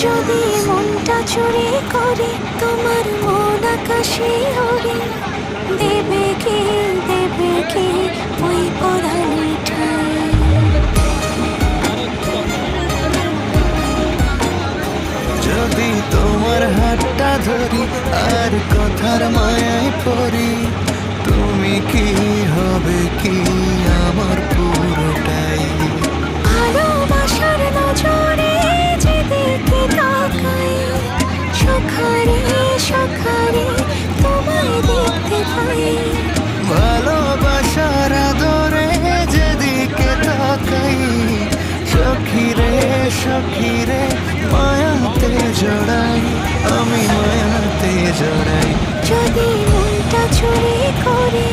যদি মনটা চুরি করে তোমার মন আকাশে ওড়ে, দেবে কি ওই পরাণে ঠাই? যদি তোমার হাতটা ধরি আর কথার মায়ায় পড়ি, তুমি কি হবে কি আমার পুরোটাই? ভালোবাসার নজরে যেদিকে তাকাই, সখারে সখারে তোমায় দেখতে পাই। ভালোবাসার আদরে যেদিকে তাকাই, সখীরে মায়াতে জড়াই, আমি মায়াতে জড়াই। যদি মনটা চুরি করে